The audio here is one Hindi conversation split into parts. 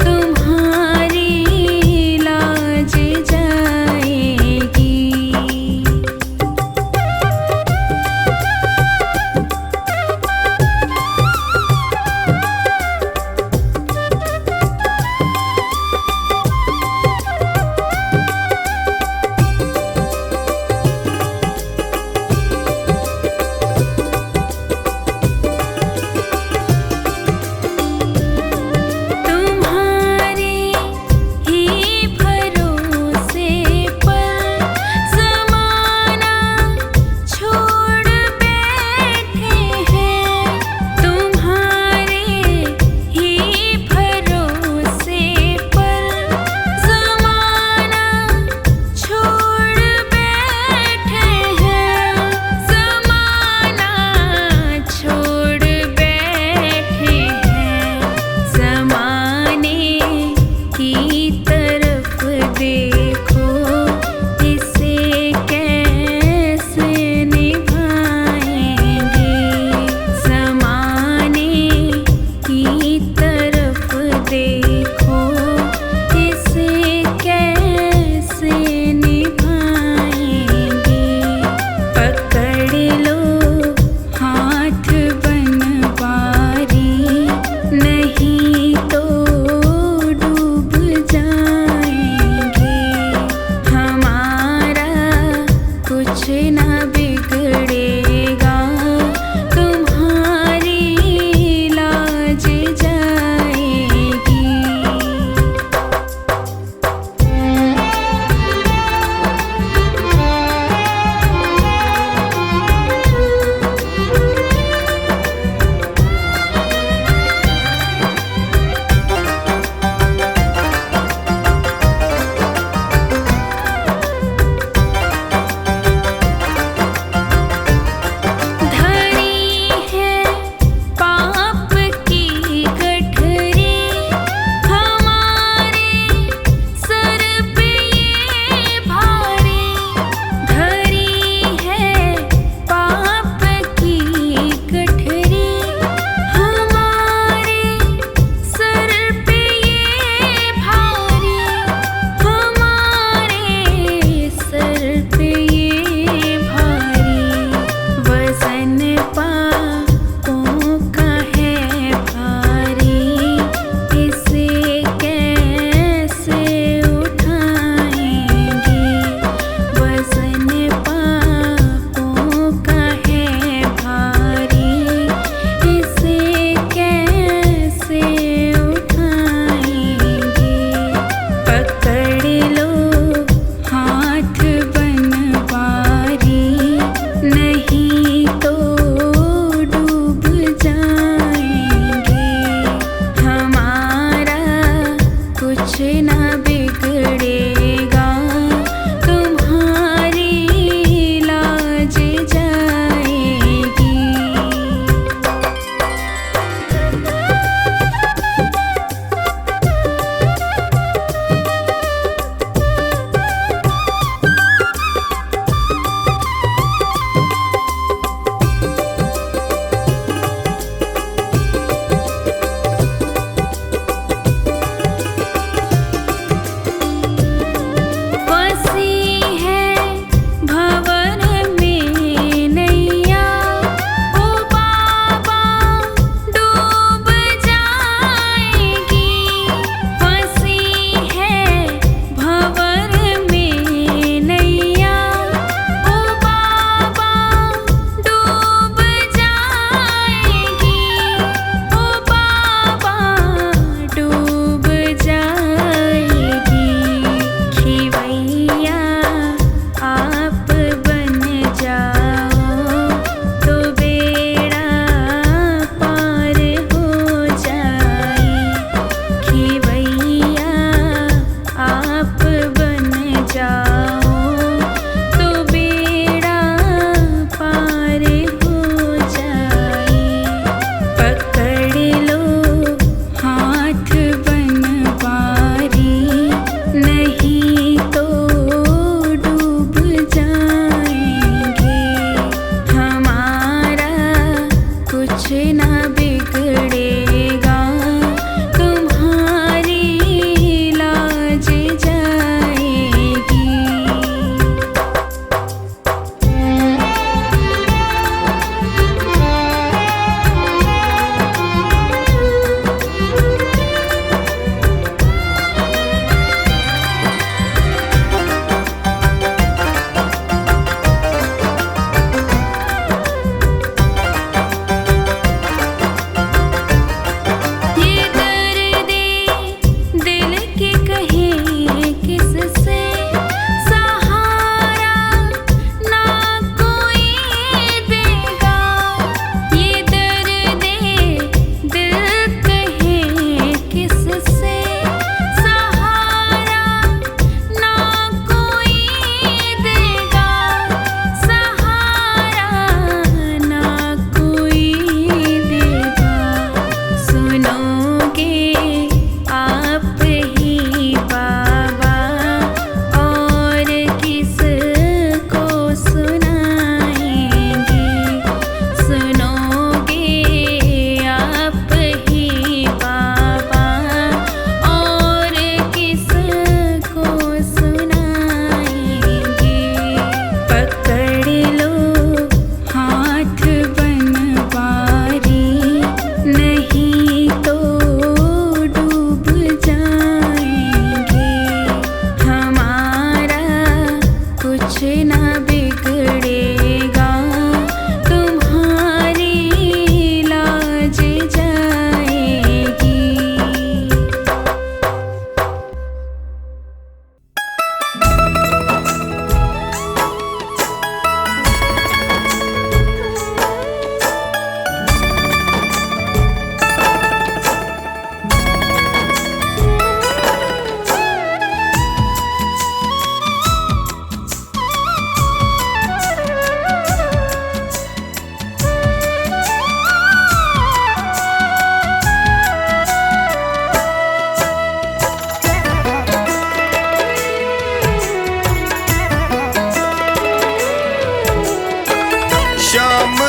तुम्हारी लाज जाए।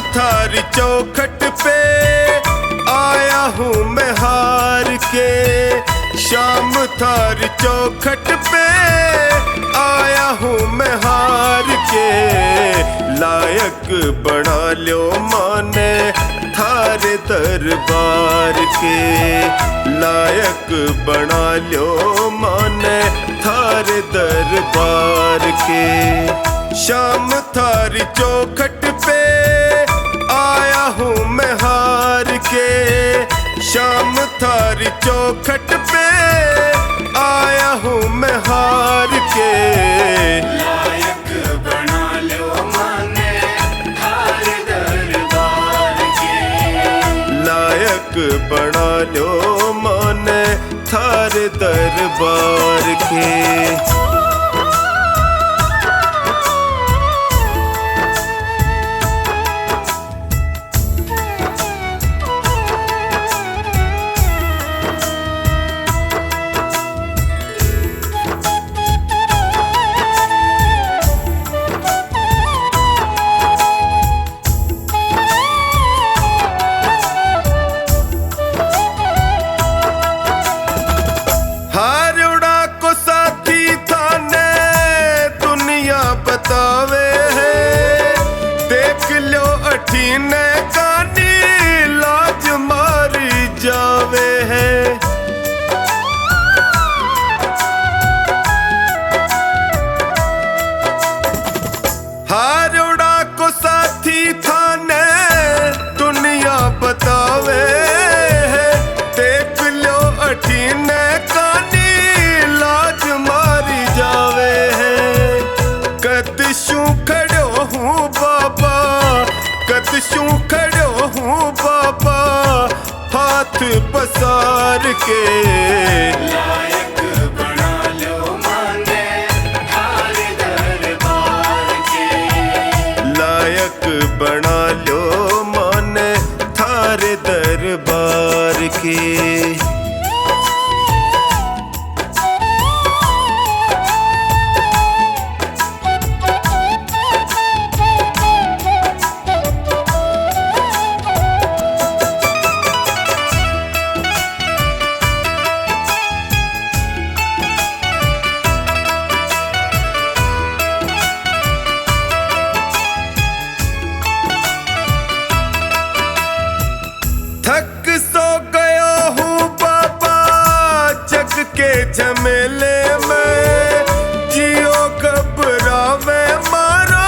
थारी चौखट पे आया हूँ मैं हार के। शाम थारी चौखट पे आया हूँ मैं हार के। लायक बना लो माने थारे दरबार के। लायक बना लो माने थारे दरबार के। शाम थारी चौखट पे आया हूँ मैं हार के। शाम थारी चौखट पे आया हूँ मैं हार के। लायक बना लो माने थारे दरबार के। लायक बना लो माने थारे दरबार के। अठीने कानी लाज मारी जावे है। हारोड़ा को साथी थाने दुनिया बतावे है। देख लो अठीने कानी लाज मारी जावे है। कदशू खड़ो हूँ बाबा, कदशू खड़ो हूँ बाबा हाथ पसार के। लायक बना लो माने थारे दरबार के। लायक बना लो माने थारे दरबार के। थक सो गया हूँ बाबा जग के झमेले में। जियो घबरावे मारो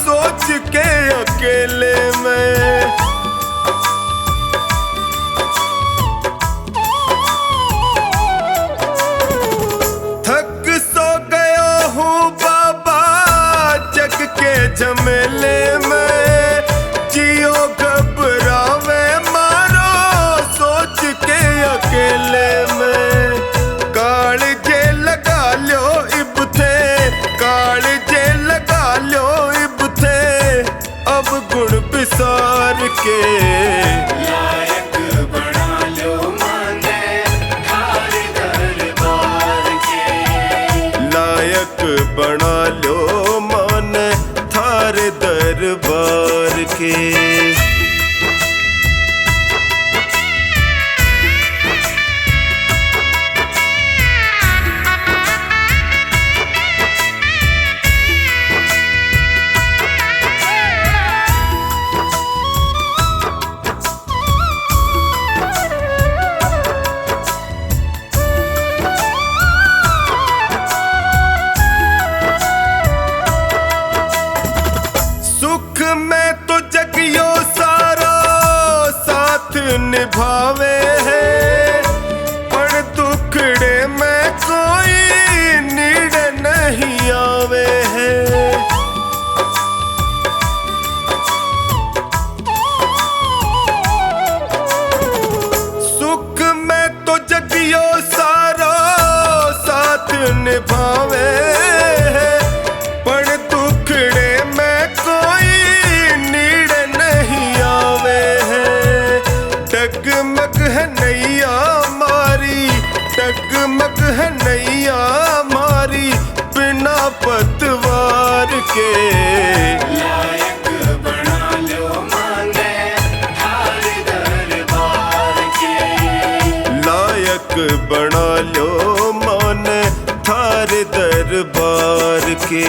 सोच के अकेले में। थक सो गया हूँ बाबा जग के झमेले में। जियो घबरावे अकेले में। कालजे लगा लो इब थे, कालजे लगा लो इब थे अब गुण बिसार के। लायक बना लो माने थारे दरबार के। लायक बना लो माने थारे दरबार के। सुख में तो जगियो सारा साथ निभावे है। पर दुखड़े में कोई नीड़ नहीं आवे है। सुख में तो जगियो सारा साथ निभावे है। पर दुखड़े में कोई नीड़ नहीं आवे है। डगमग है नैया मारी, डगमग है नैया मारी बिना पतवार के। लायक बना लो दरबार के।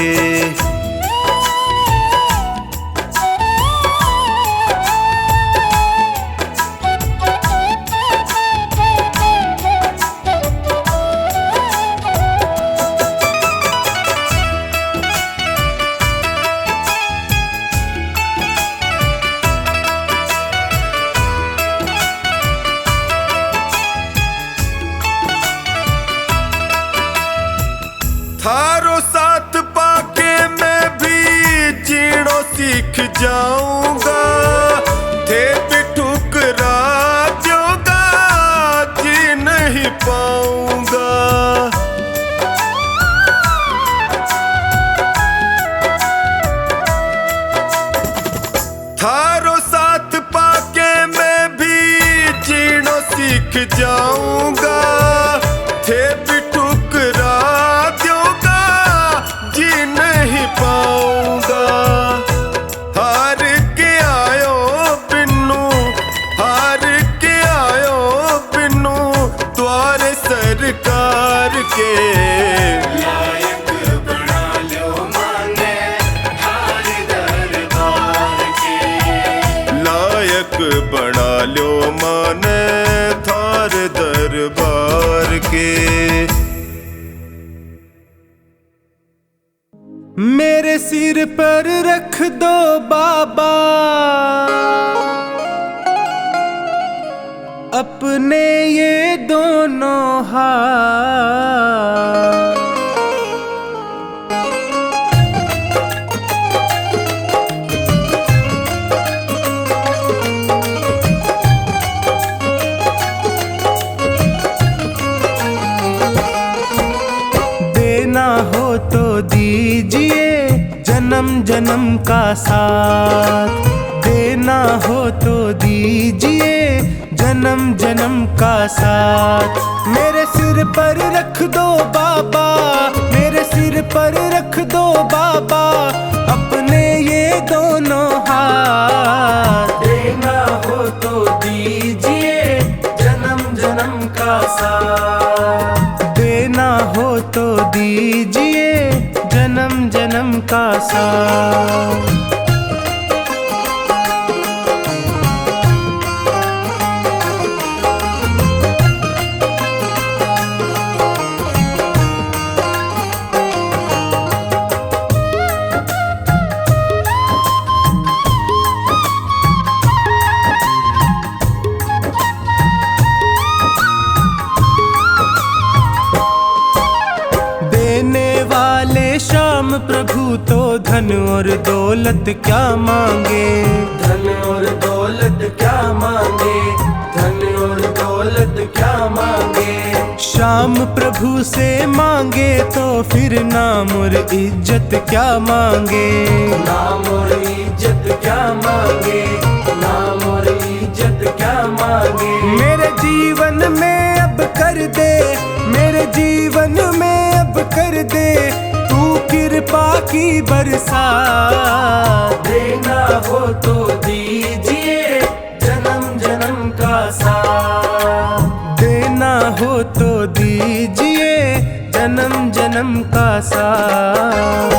थारो साथ पाके मैं भी जीणो सीख जाऊंगा, थे भी ठुकरा दूंगा जी नहीं पाऊंगा। थारो साथ पाके मैं भी जीणो सीख जाऊंगा, थे भी ठुकरा पाऊंगा। हार के आयो बिन्नू, हार के आयो बिन्नू द्वारे सरकार के। लायक बना लो माने थार दरबार के। लायक बना लो माने थार दरबार के। मेरे सिर पर रख दो बाबा अपने ये दोनों हाथ। देना हो तो दीजिए जन्म जन्म का साथ, देना हो तो दीजिए जन्म जन्म का साथ। मेरे सिर पर रख दो बाबा, मेरे सिर पर रख दो बाबा अपने ये दोनों हाथ। देना हो तो दीजिए जन्म जन्म का साथ, देना हो तो दीजिए जन्म जन्म का साथ। श्याम प्रभु तो धन और दौलत क्या मांगे, धन और दौलत क्या मांगे, धन और दौलत क्या मांगे। श्याम प्रभु से मांगे तो फिर नाम और इज्जत क्या मांगे, नाम और इज्जत क्या मांगे, नाम और इज्जत क्या मांगे। मेरे जीवन में अब कर दे, मेरे जीवन में अब कर दे कृपा की बरसात। देना हो तो दीजिए जन्म जन्म का साथ, देना हो तो दीजिए जन्म जन्म का साथ।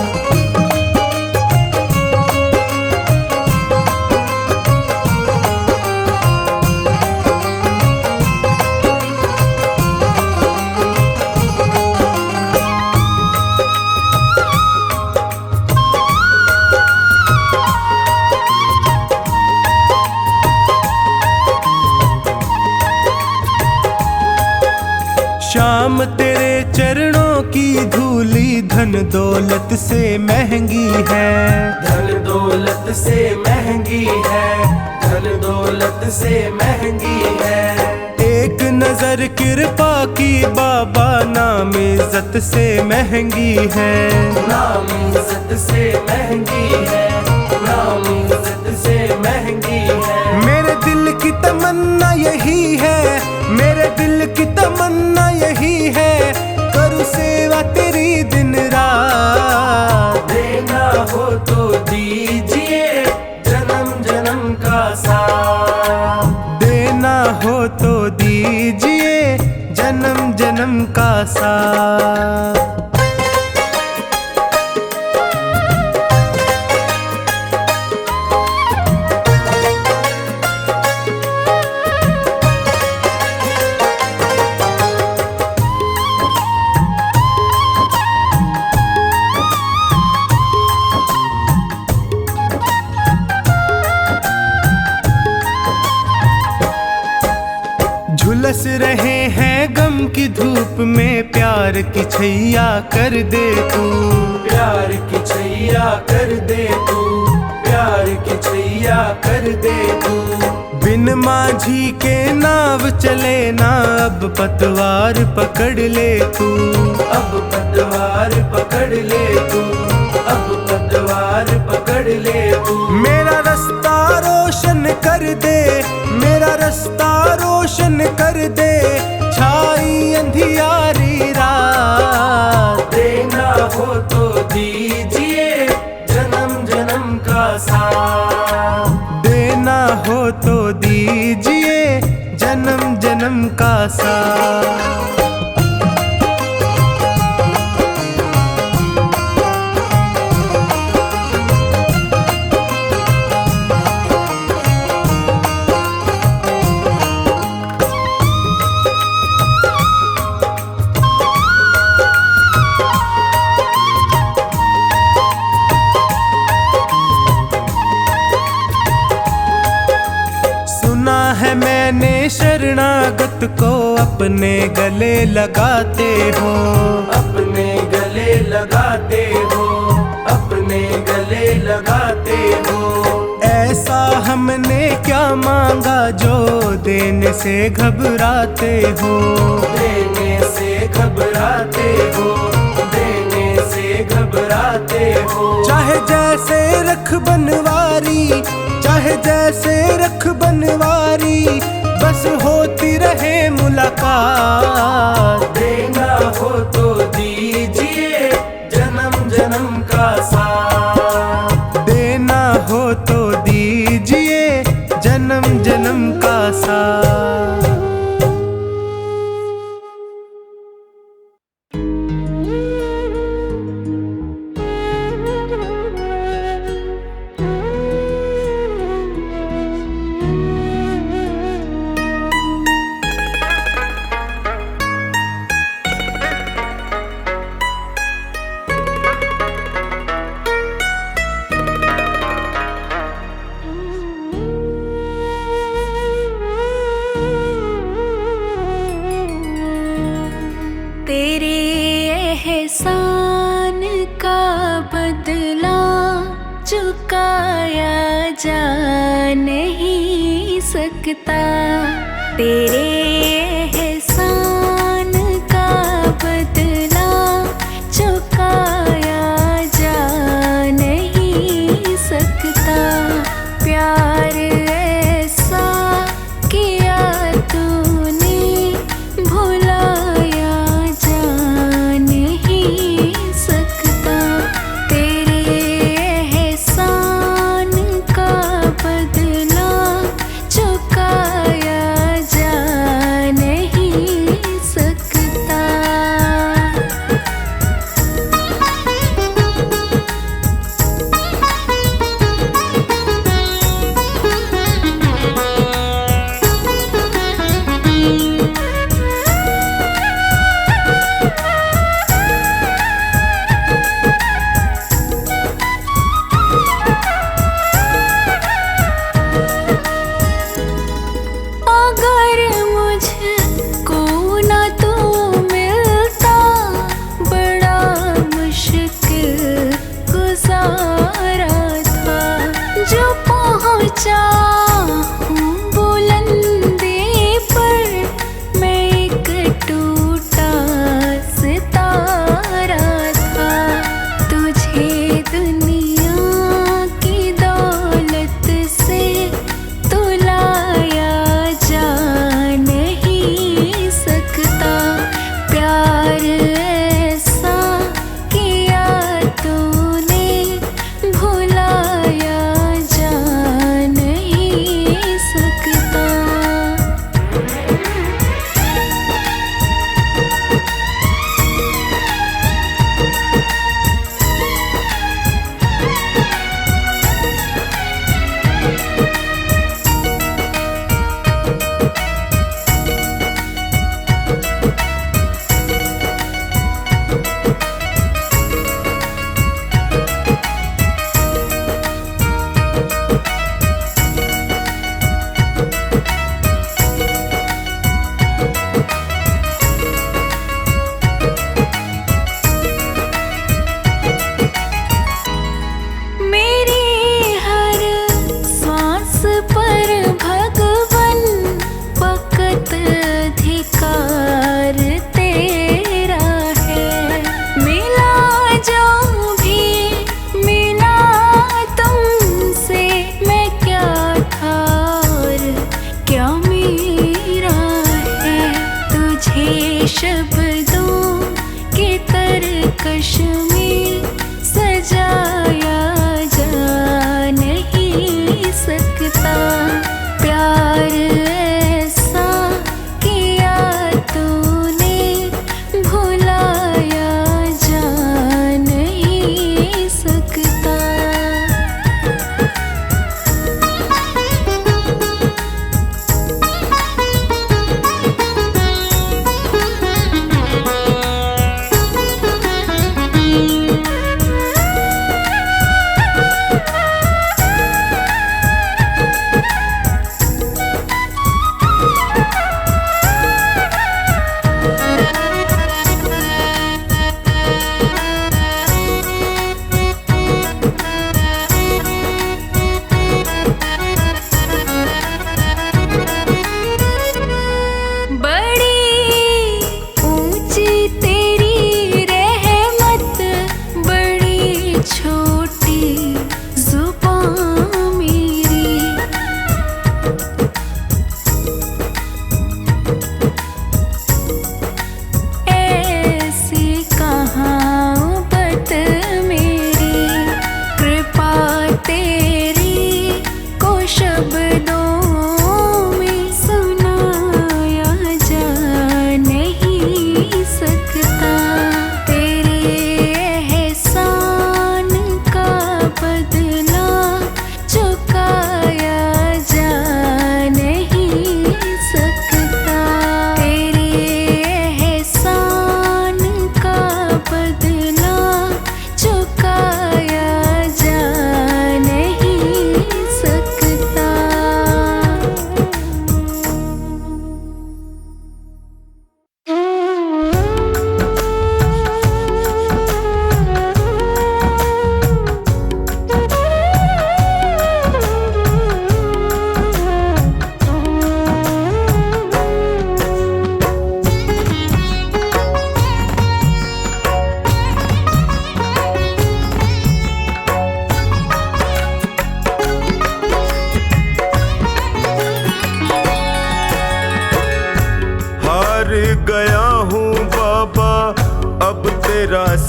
श्याम तेरे चरणों की धूली धन दौलत से महंगी है, धन दौलत से महंगी है, धन दौलत से महंगी है। एक नजर कृपा की बाबा नाम इज्जत से महंगी है, नाम इज्जत से महंगी है, नाम इज्जत से महंगी है। मेरे दिल की तमन्ना यही है, मेरे दिल की तमन्ना यही है, करूँ सेवा तेरी दिन रात। देना हो तो दीजिए जन्म जन्म का साथ, देना हो तो दीजिए जन्म जन्म का साथ। रहे हैं गम की धूप में, प्यार की छैया कर दे तू, प्यार की छैया कर दे तू, प्यार की छैया कर दे तू। बिन माझी के नाव चले ना, अब पतवार पकड़ ले तू, अब पतवार पकड़ ले तू, अब पतवार पकड़ ले तू। मेरा रास्ता रोशन कर दे, मेरा रास्ता रोशन कर दे, छाई अंधियारी रात। देना हो तो दीजिए जन्म जन्म का साथ, देना हो तो दीजिए जन्म जन्म का साथ। सुना है मैंने शरणागत को अपने गले लगाते हो, अपने गले लगाते हो, अपने गले लगाते हो। ऐसा हमने क्या मांगा जो देने से घबराते हो, देने से घबराते हो, देने से घबराते हो। चाहे जैसे रख बनवारी, चाहे जैसे रख बनवारी, बस होती रहे मुलाकात। देना हो तो दीजिए जन्म जन्म का साथ, देना हो तो दीजिए जन्म जन्म का साथ। तेरे एहसान का बदला चुकाया जा नहीं सकता, तेरे एहसान का बदला चुकाया जा नहीं सकता। प्यार ऐसा किया तूने भुलाया जा नहीं सकता, तेरे एहसान का बदला चुकाया जा नहीं सकता। अगर मुझको न तू मिलता, बड़ा मुश्किल गुजारा था। जो पहुँचा हूँ बुलंदी पर, मैं एक टूटा सितारा था। तुझे दुनिया की दौलत से तुलाया जा नहीं सकता। प्यार ऐसा किया तूने भुलाया जा नहीं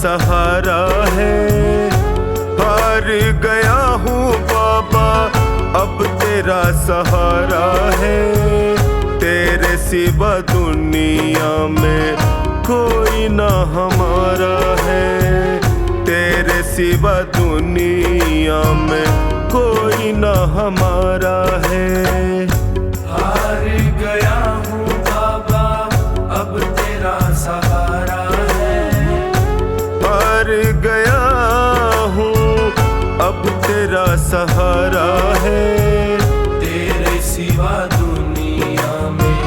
सहारा है। हार गया हूँ बाबा अब तेरा सहारा है। तेरे सिवा दुनिया में कोई ना हमारा है। तेरे सिवा दुनिया में कोई ना हमारा है। हार गया हूँ बाबा अब तेरा सहारा है। हार गया हूँ अब तेरा सहारा है। तेरे सिवा दुनिया में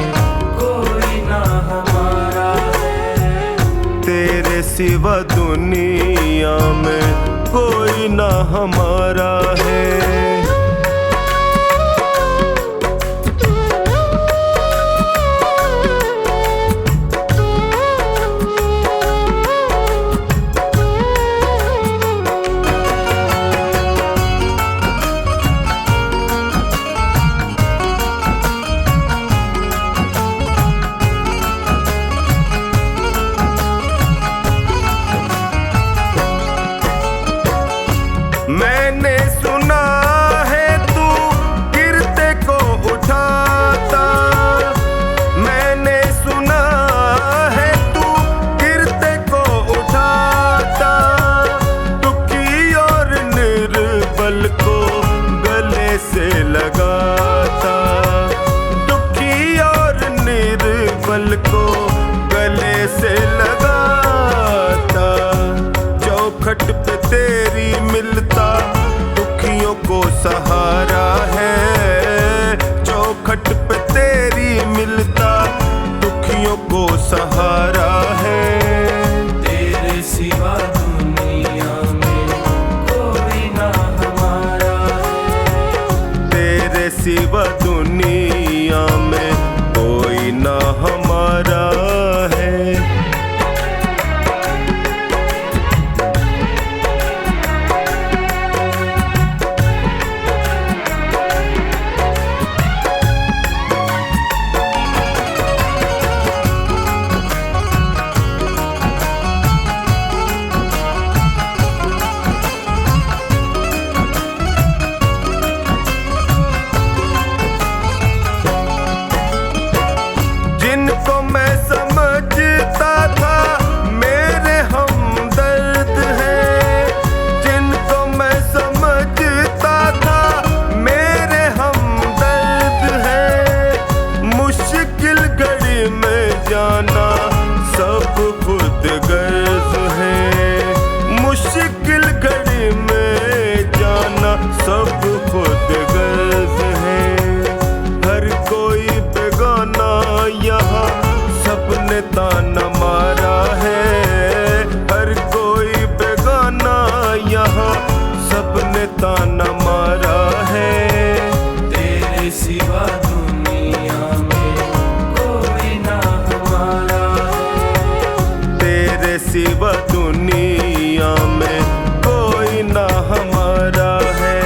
कोई ना हमारा है। तेरे सिवा दुनिया में कोई ना हमारा है। मैंने सुना है तू गिरते को उठाता। मैंने सुना है तू गिरते को उठाता। दुखी और निर्बल को गले से लगाता। दुखी और निर्बल को गले से लगाता। चौखट पे तेरी मिलता दुखियों को सहारा है। चौखट पे तेरी मिलता दुखियों को सहारा है। तेरे सिवा दुनिया में कोई ना हमारा है। तेरे सिवा दुनिया में कोई ना हमारा है। जिनको मैं समझता था मेरे हमदर्द हैं। जिनको मैं समझता था मेरे हमदर्द हैं। मुश्किल घड़ी में जाना सब खुद गर्ज है। मुश्किल घड़ी में जाना सब खुद गर्ज है। हर कोई बेगाना यहाँ सबने ताना मारा है। हर कोई बेगाना यहाँ सबने ताना मारा है। तेरे सिवा दुनिया में कोई ना हमारा है। तेरे सिवा दुनिया में कोई ना हमारा है।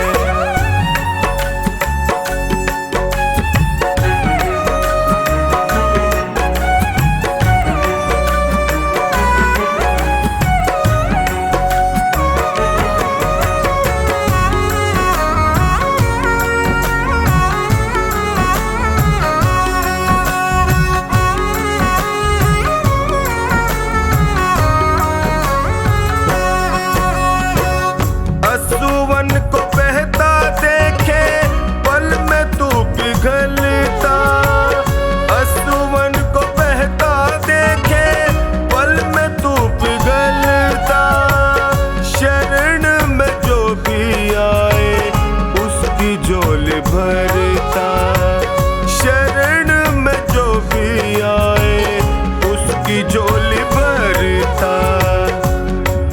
असुवन को बहता देखे पल में तू पिघलता। असुवन को बहता देखे पल में तू पिघलता। शरण में जो भी आए उसकी झोली भरता। शरण में जो भी आए उसकी झोली भरता।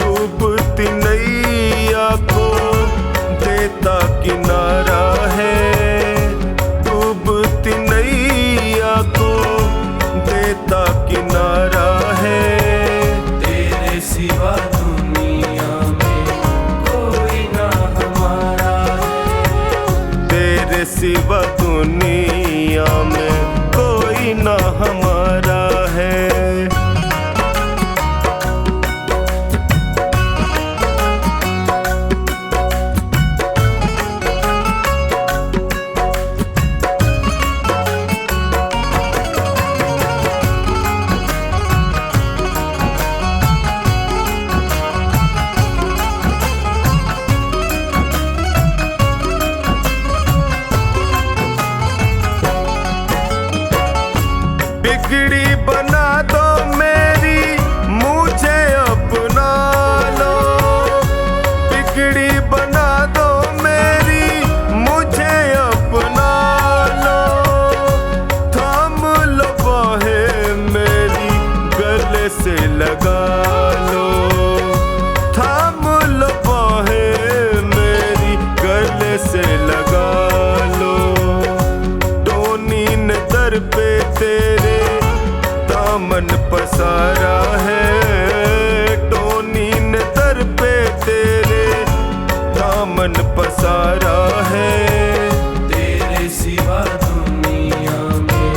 डूबती नैया को देता किनारा है। डूबती नैया को देता किनारा है। तेरे सिवा दुनिया में कोई ना हमारा है। तेरे सिवा दुनिया में कोई ना हमारा है। मन पसारा है। तेरे सिवा दुनिया में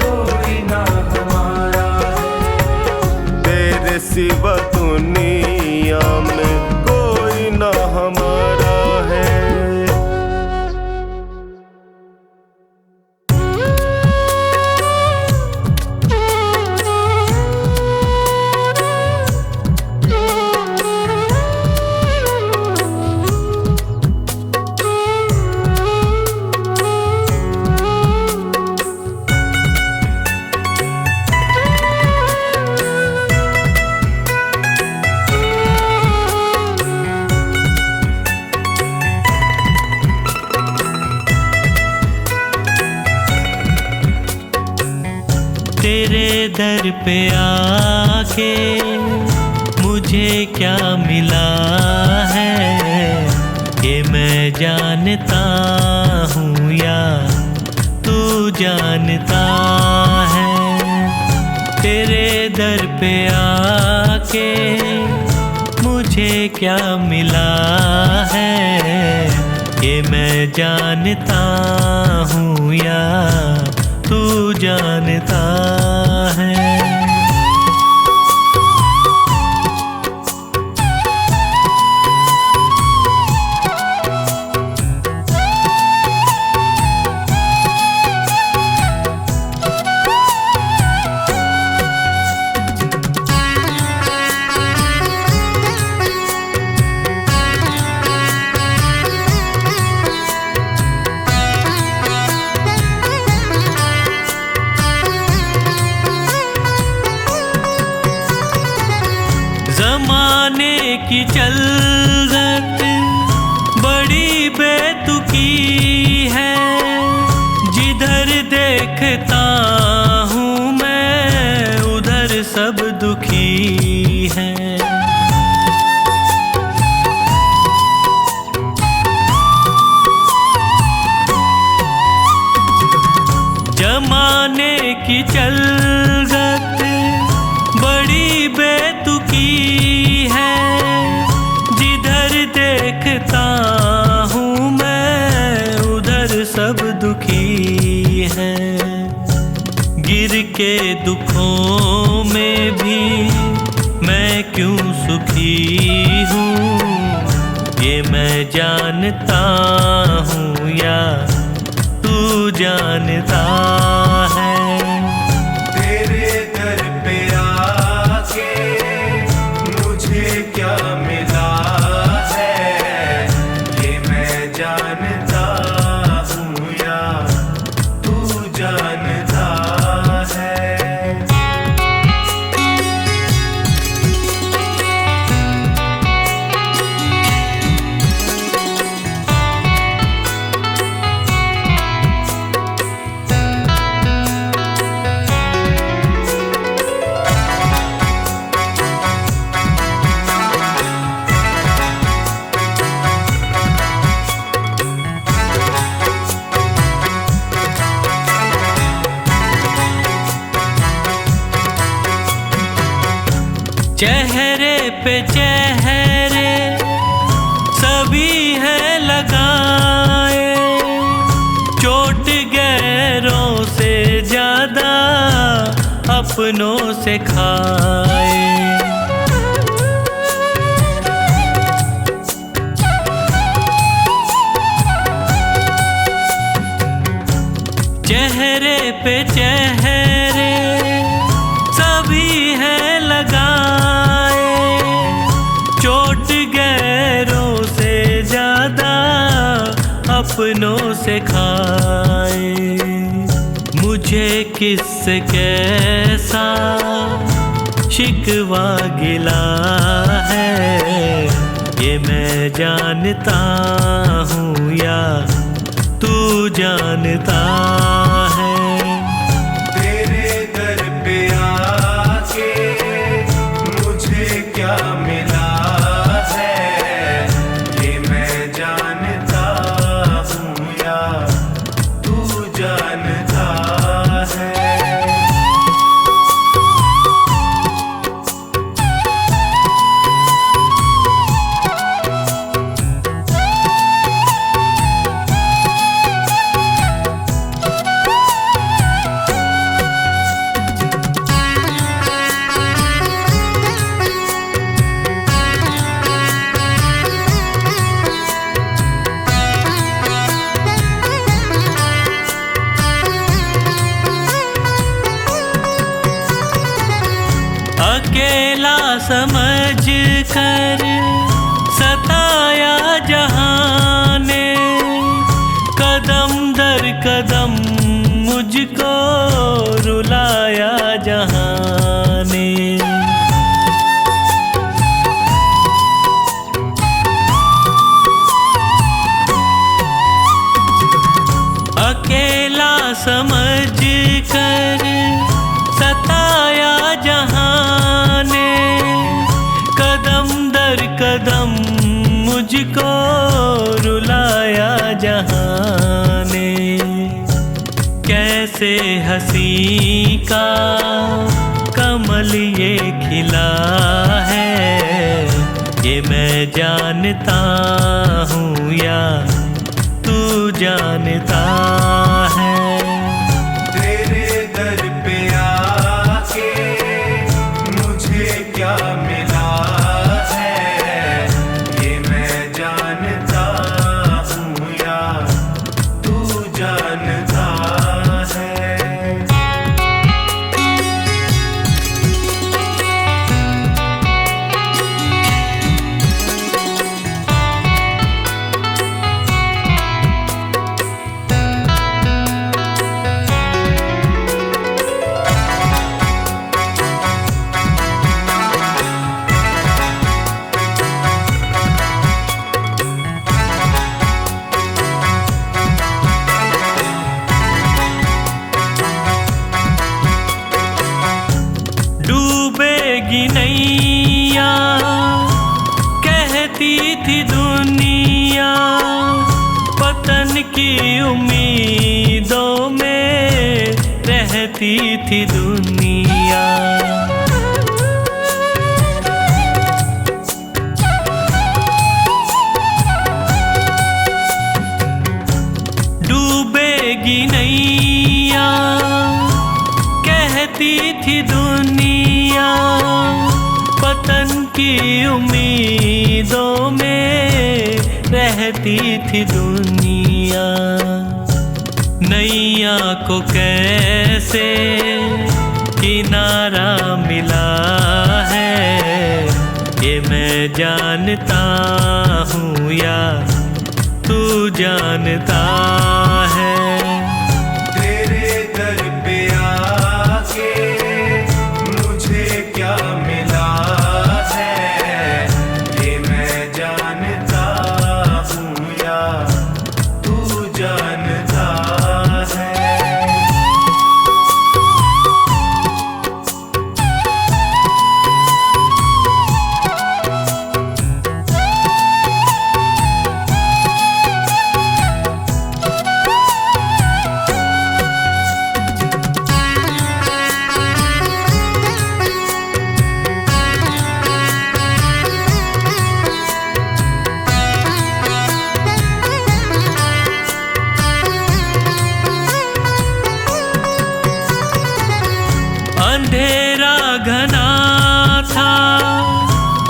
कोई ना हमारा है। तेरे सिवा दुनिया में कोई ना हमारा है। तेरे दर पे आके मुझे क्या मिला है, ये मैं जानता हूँ या तू जानता है। तेरे दर पे आके मुझे क्या मिला है, ये मैं जानता हूँ या तू जानता है। ज़माने की चलत बड़ी बेतुकी है, जिधर देखता हूँ मैं उधर सब दुखी है। ज़माने की चलत बड़ी बेतुकी है, जिधर देखता हूँ मैं उधर सब दुखी है। गिर के दुखों में भी मैं क्यों सुखी हूँ, ये मैं जानता हूँ या तू जानता है। तेरे दर पे आके मुझे क्या मिला है, ये मैं जानता हूँ या तू जानता है। चेहरे पे चेहरे सभी हैं लगाए, चोट गैरों से ज्यादा अपनों से खाए। चेहरे पे चेहरे सभी हैं लगाए, चोट गैरों से ज्यादा अपनों से खाए। मुझे किससे कैसा शिकवा गिला है, ये मैं जानता हूँ या तू जानता है। तेरे दर पे आके मुझे क्या मिला है, ये मैं जानता हूँ या तू जानता है। समझ कर सताया जहां ने, कदम दर कदम मुझको रुलाया जहां ने। अकेला समझ कर सताया जहां ने, कदम दर कदम मुझको रुलाया जहां ने। कैसे हंसी का कमल ये खिला है, ये मैं जानता हूँ या तू जानता है। तेरे दर पे आके मुझे क्या मिला है, ये मैं जानता हूँ या तू जानता है। डूबेगी नैया कहती थी दुनिया, पतन की उम्मीदों में रहती थी दुनिया। डूबेगी नैया कहती थी दुनिया, पतन की उम्मीदों में रहती थी दुनिया। नैया को कैसे किनारा मिला है, ये मैं जानता हूँ या तू जानता है। तेरे दर पे आके मुझे क्या मिला है, ये मैं जानता हूँ या तू जानता है। अंधेरा घना था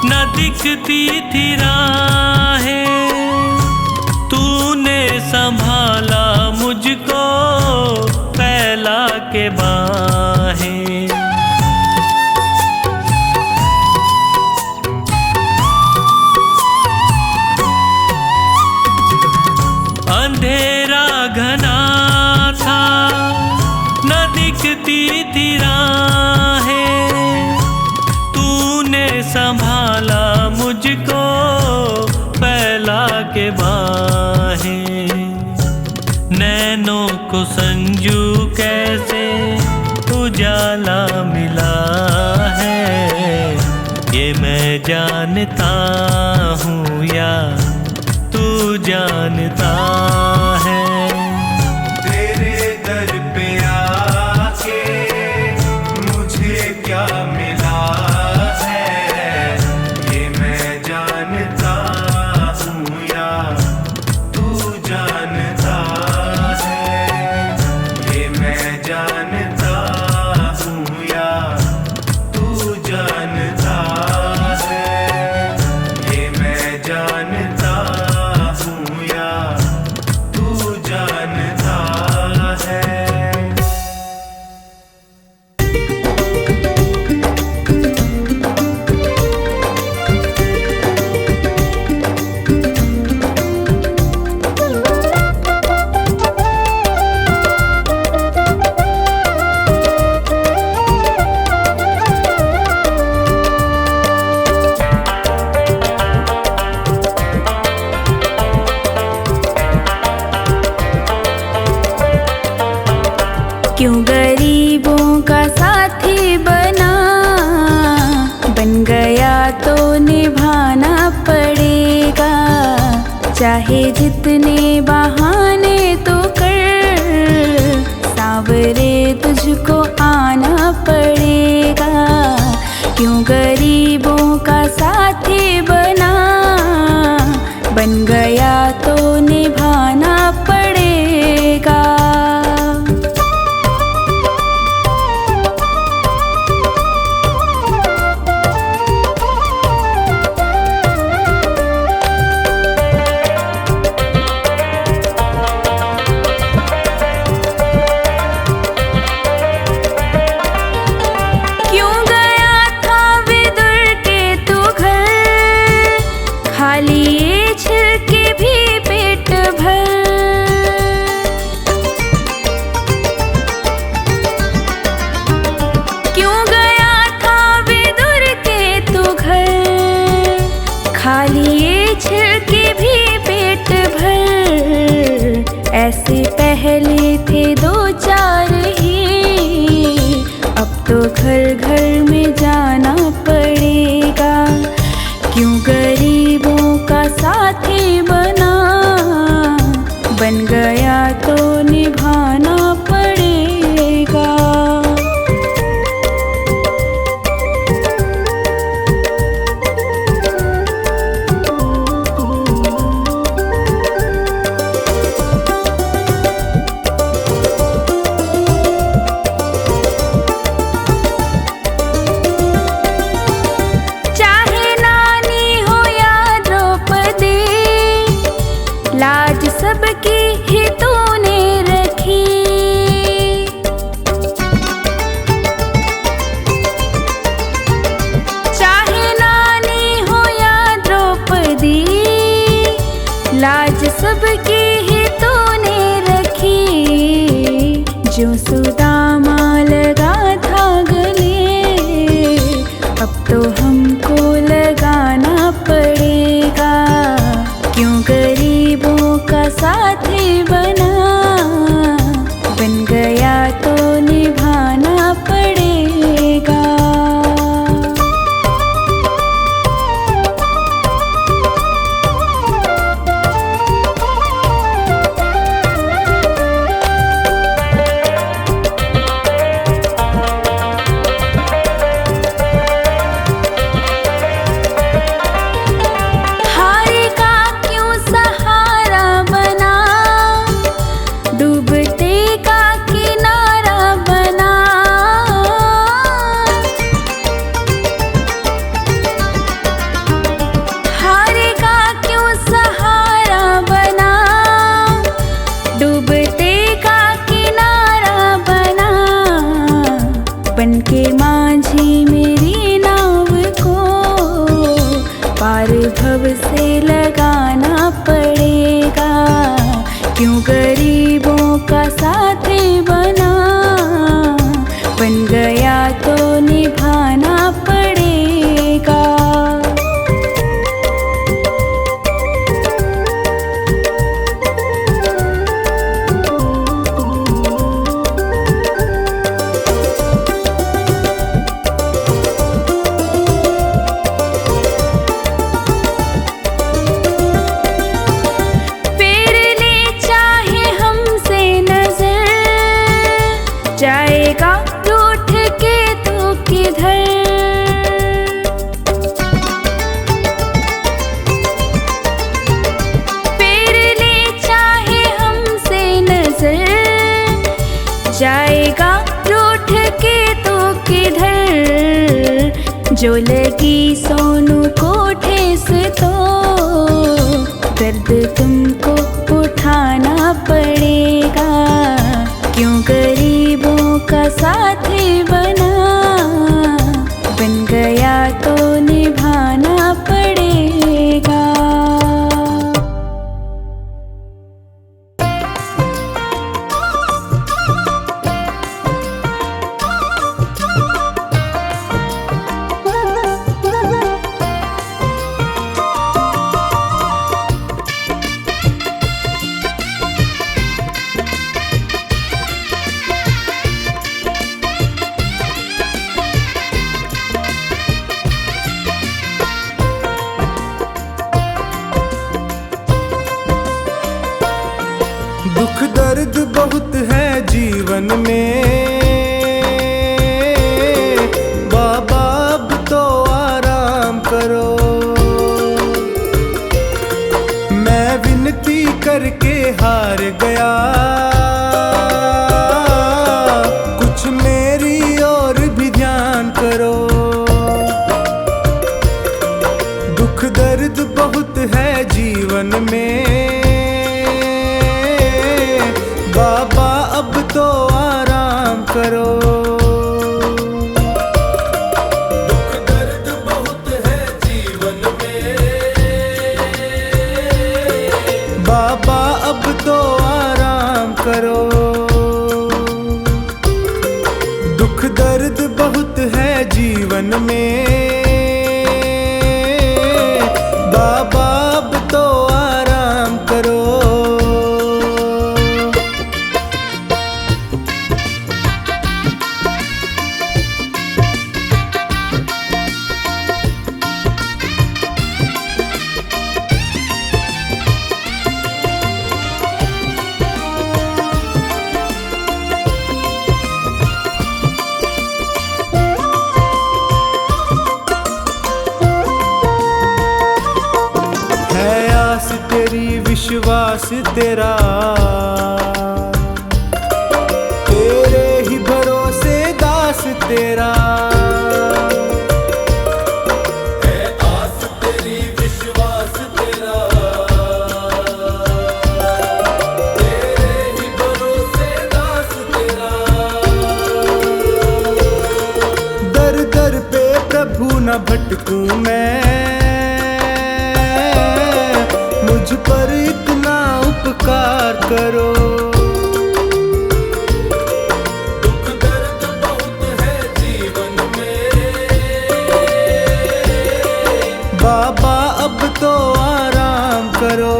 न दिखती थी राहें, तूने संभाला मुझको फैला के बाहें। अंधेरा घना था न दिखती थी राहें, तूने संभाला मुझको फैला के बाहें। नैनों को संजू कैसे उजाला मिला है, ये मैं जानता हूँ या तू जानता है। तेरे दर पे आके मुझे क्या मिला है, ये मैं जानता हूँ या तू जानता है। ये मैं जानता हूँ या तू जानता है। ये मैं जानता हूँ या चाहे जितने बहाने तो कर, सांवरे तुझको आना पड़ेगा। क्यों गरीबों का साथी बना, बन गया तो निभाना पड़ेगा। क्यों गया था विदुर के तू घर, खाली ये छिलके भी पेट भर। क्यों गया था विदुर के तू घर, खाली ये छिलके भी पेट भर। ऐसे पहले थे दो चार ही, अब तो घर घर में जाना पड़ेगा। क्यों गरीबों का साथी बना, बन गया तो निभाना पड़ेगा। चाहे नानी हो या द्रौपदी, लाज सबकी ही तूने रखी। चाहे नानी हो या द्रौपदी, लाज सबकी ही तूने रखी। जो सुदामा लगा था गले, अब तो हमको लगाना पड़ेगा। क्यों गरीबों का साथी बना, बन गया तो निभाना पड़ेगा। हारे का क्यों सहारा बना, डूबते का किनारा बना। हारे का क्यों सहारा बना, डूबते का किनारा बना। बनके माझी मेरी नाव को, पार भव से लगाना पड़ेगा। क्यों गरीबों का साथी बना, बन गया तो निभाना पड़ेगा। फेर ले चाहे हमसे नजर, जाएगा रूठ के तू किधर। फेर ले चाहे हमसे नजर, जाएगा रूठ के तू किधर। जो लगी सोनू को ठेस तो, दर्द तुमको उठाना पड़ेगा। क्यों गरीबों का साथी बना, बन गया तो निभाना पड़ेगा। दुख दर्द बहुत है जीवन में, बाबा अब तो आराम करो। मैं विनती करके हार गया, कुछ मेरी और भी ध्यान करो। दुख दर्द बहुत है जीवन में, बाबा अब तो आराम करो। दुख दर्द बहुत है जीवन में, बाबा अब तो आराम करो। दुख दर्द बहुत है जीवन में, बाबा अब तो आराम करो। तेरी विश्वास तेरा, तेरे ही भरोसे दास तेरा। है आस तेरी विश्वास तेरा, तेरे ही भरोसे दास तेरा। दर दर पे प्रभु न भटकूं मैं, मुझ पर इतना उपकार करो। दुख दर्द बहुत है जीवन में, बाबा अब तो आराम करो।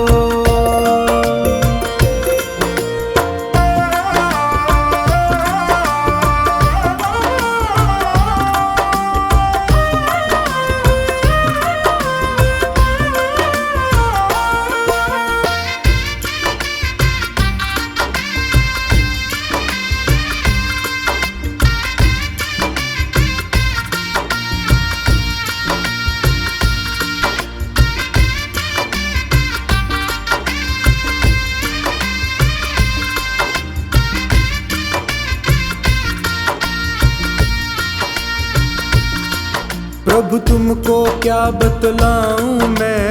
प्रभु तुमको क्या बतलाऊं मैं,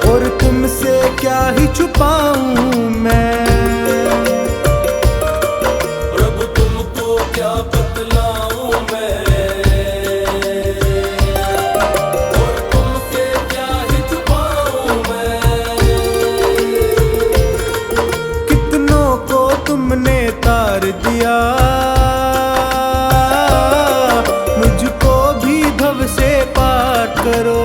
और तुमसे क्या ही छुपाऊं मैं। प्रभु तुमको क्या बतलाऊं मैं, और तुमसे क्या ही छुपाऊं मैं। कितनों को तुमने तार दिया, मुझको भी भव से पार करो।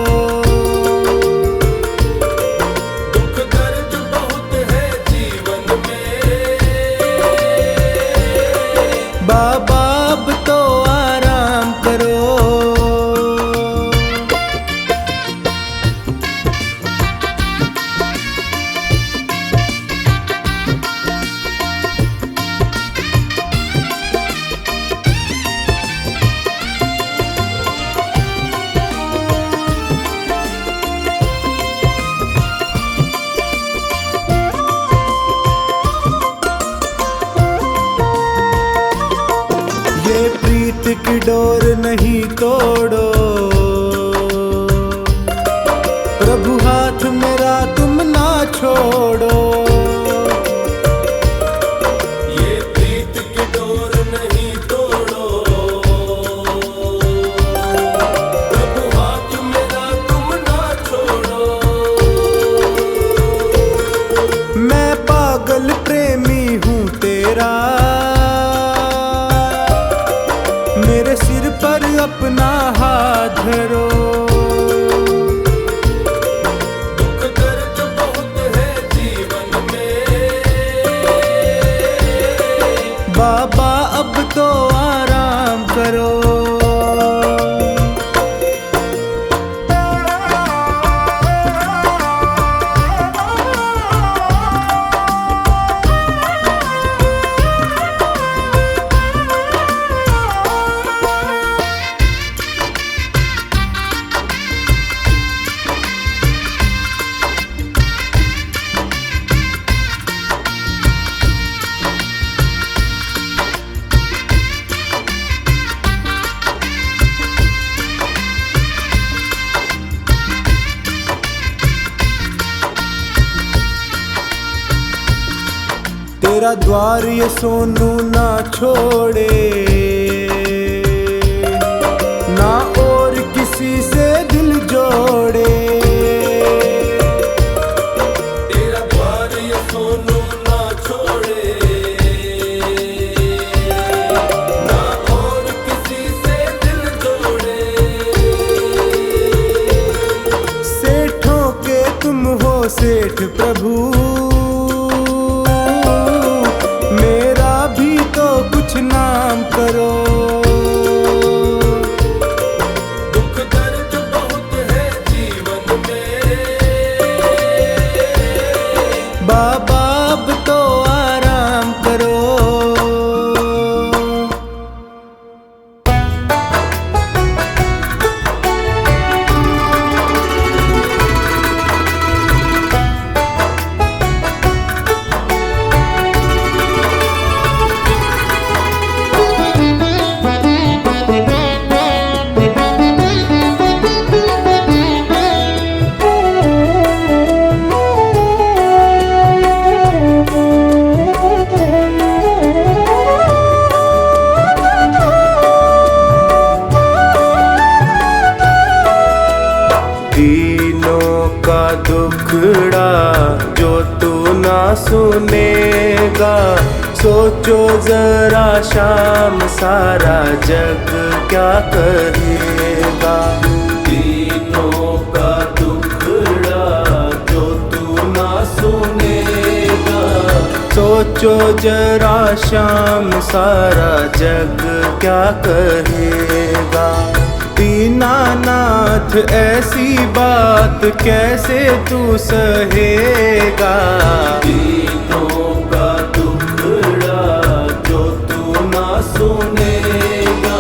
दुख दर्द बहुत है जीवन में, बाबा अब तो आराम करो। ये प्रीत की डोर नहीं तोड़ो, प्रभु हाथ मेरा तुम ना छोड़ो। ये प्रीत की डोर नहीं तोड़ो, प्रभु हाथ मेरा तुम ना छोड़ो। मैं पागल प्रेमी हूँ तेरा, मेरे सिर पर अपना हाथ धरो। दुख दर्द बहुत है जीवन तेरा द्वार ये सोनू ना छोड़े, ना और किसी से दिल जोड़े। तेरा द्वार ये सोनू ना छोड़े, ना और किसी से दिल जोड़े। सेठों के तुम हो सेठ प्रभु, मेरा भी तो कुछ नाम करो। दुख दर्द बहुत है जीवन में, बाबा अब तो आराम करो। दीनों का दुखड़ा जो तू ना सुनेगा, सोचो जरा शाम सारा जग क्या कहेगा। दीनों का दुखड़ा जो तू ना सुनेगा, सोचो जरा शाम सारा जग क्या कहेगा। दीनानाथ ऐसी बात कैसे तू सहेगा। दीनों का दुखड़ा जो तू ना सुनेगा,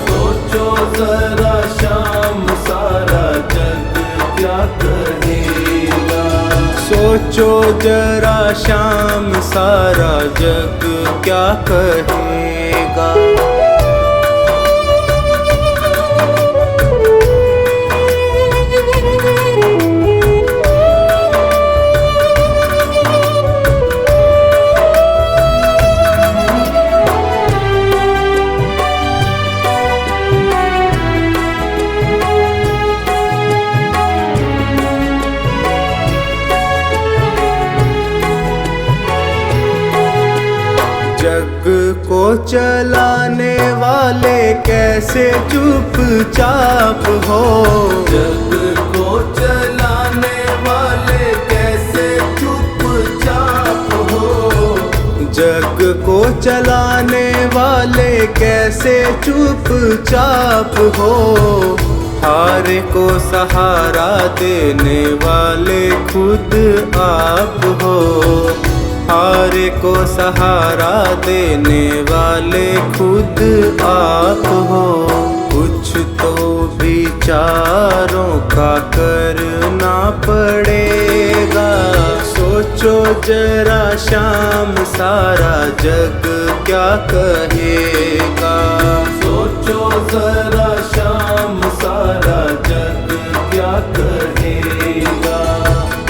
सोचो जरा शाम सारा जग क्या कहेगा। सोचो जरा शाम सारा जग क्या कहेगा। जग को चलाने वाले कैसे चुपचाप हो। जग को चलाने वाले कैसे चुपचाप हो। जग को चलाने वाले कैसे चुपचाप हो। हारे को सहारा देने वाले खुद आप हो। हारे को सहारा देने वाले खुद आप हो। कुछ तो विचारों का करना पड़ेगा। सोचो जरा शाम सारा जग क्या कहेगा। सोचो जरा शाम सारा जग क्या कहेगा।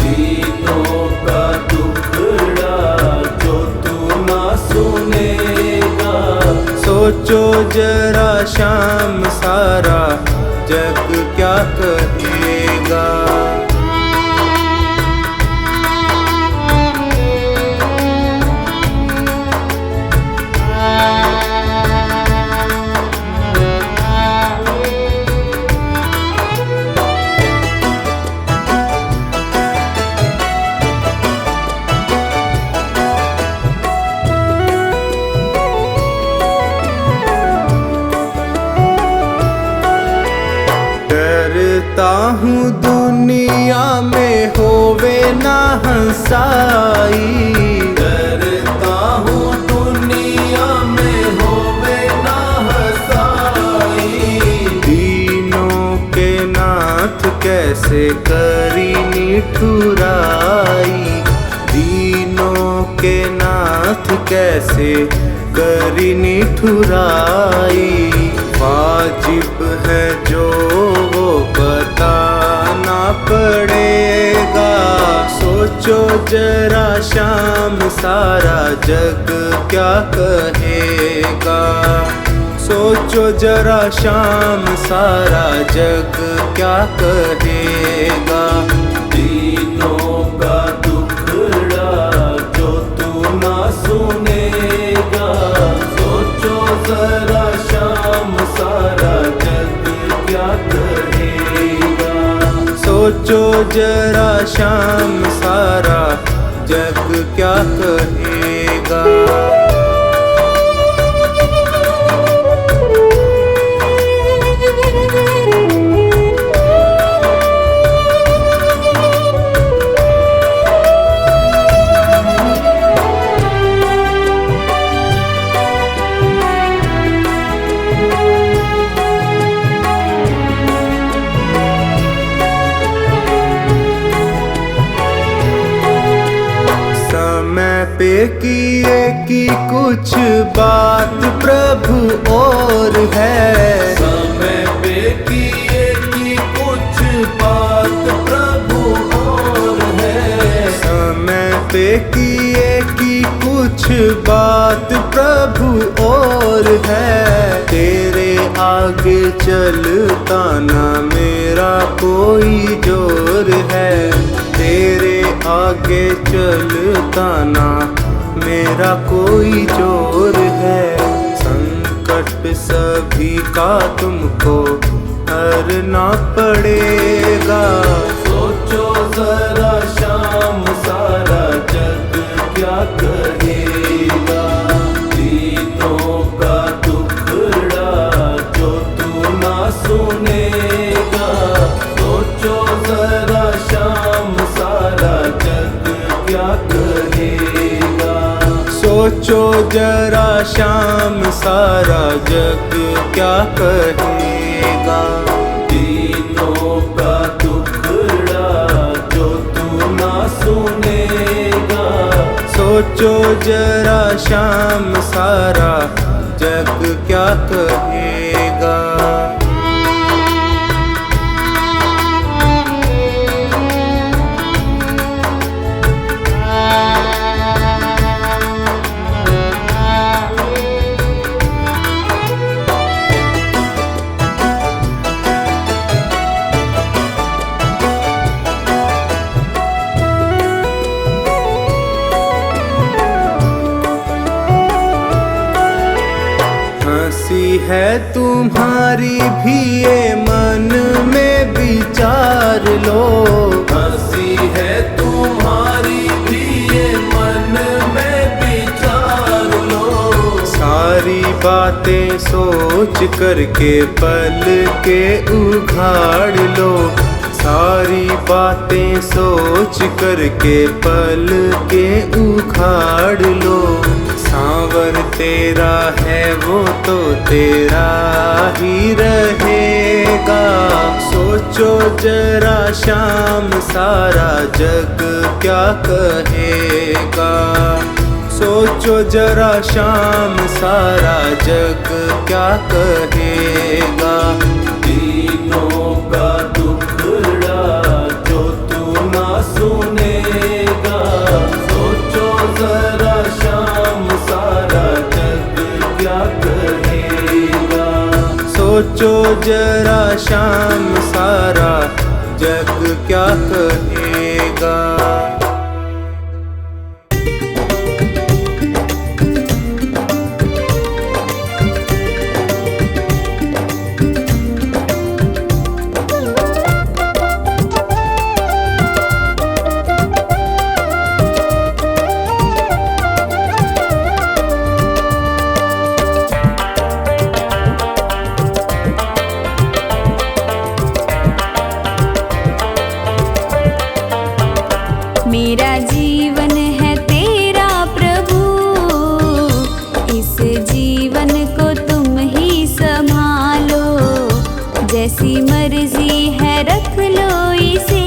दीनों का दुखड़ा जो तू ना सुनेगा, सोचो जरा शाम सारा जग क्या कहेगा। डरता हूँ दुनिया में होवे ना हंसाई। डरता हूँ दुनिया में होवे ना हंसाई। दीनों के नाथ कैसे करी निठुराई। दीनों के नाथ कैसे करी निठुराई। वाजिब है जो वो बताना पड़ेगा। सोच सोचो जरा शाम सारा जग क्या कहेगा। सोचो जरा शाम सारा जग क्या कहेगा। दीनों का दुखड़ा जो तू ना सुनेगा। सोचो जरा शाम सारा जग क्या कहेगा। सोचो जरा शाम सारा जग क्या कहेगा। पे किए की कुछ बात प्रभु और है। समय पे किए की कुछ बात प्रभु और है। समय पे किए की कुछ बात प्रभु और है। तेरे आगे चलता ना मेरा कोई जोर है। तेरे आगे चलता ना मेरा कोई जोर है। संकट सभी का तुमको हरना पड़ेगा। सोचो जरा शाम सारा जग क्या कहेगा। दीनों का दुखड़ा जो तू ना सुनेगा। सोचो जरा शाम सारा जग क्या कहेगा। सोचो जरा शाम सारा जग क्या कहेगा। दीनों का दुखड़ा जो तू ना सुनेगा। सोचो जरा शाम सारा जग क्या कहेगा। है तुम्हारी भी ये मन में विचार लो। हंसी है तुम्हारी भी ये मन में विचार लो। सारी बातें सोच करके पल के उघाड़ लो। सारी बातें सोच करके पल के उखाड़ लो। सांवर तेरा है वो तो तेरा ही रहेगा। सोचो जरा शाम सारा जग क्या कहेगा। सोचो जरा शाम सारा जग क्या कहेगा। दीनों का दुखड़ा जो तू ना सुनेगा। सोचो जरा शाम सारा जग क्या कहेगा। सोचो जरा शाम सारा जग क्या कहेगा। मेरा जीवन है तेरा प्रभु। इस जीवन को तुम ही संभालो। जैसी मर्जी है रख लो इसे।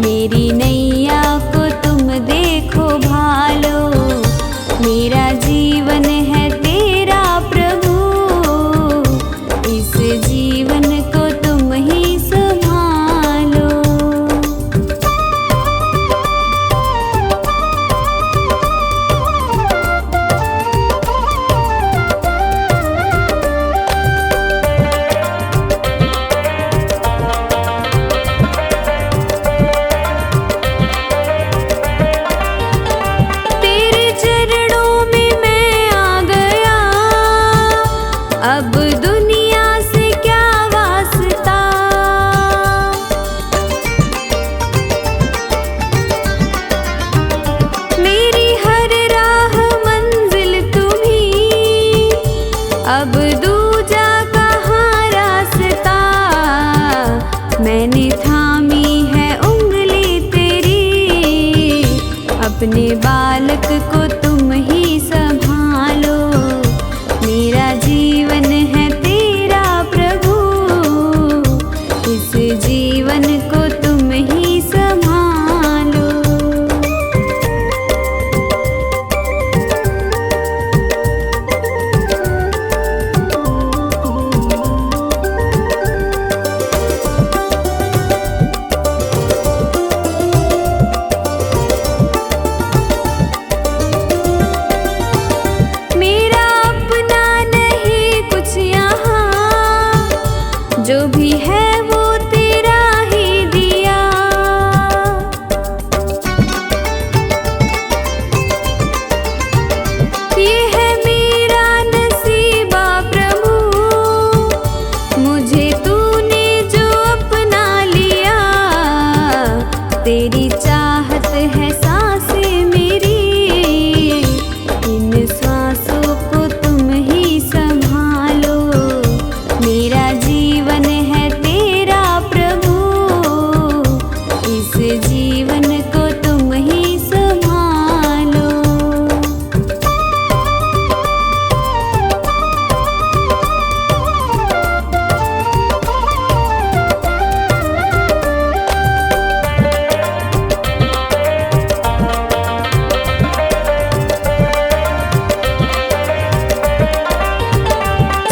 मेरी नैया को तुम देखो भालो। मेरा जीवन है तेरा प्रभु। इस जीवन को तुम ही संभालो। अपने बालक को तुम ही संभालो, मेरा जीवन है तेरा प्रभु, इस जीवन को तुम ही संभालो। मेरा अपना नहीं कुछ यहाँ, जो भी है वो तेरा ही दिया। ये है मेरा नसीबा प्रभु, मुझे तूने जो अपना लिया। तेरी चाहत है सांसें मेरी, इन सांसों को तुम ही संभालो, मेरा जीवन है तेरा प्रभु, इस जीवन को तुम ही संभालो।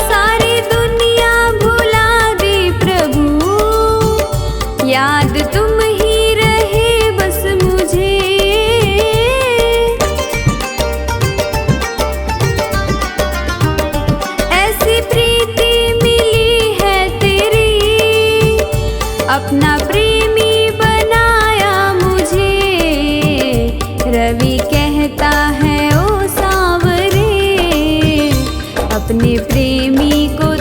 सारी दुनिया भुला दी प्रभु, याद तुम ही रहे बस मुझे। ऐसी प्रीति मिली है तेरी, अपना प्रेमी बनाया मुझे। रवि कहता है ओ सांवरे, अपने प्रेमी को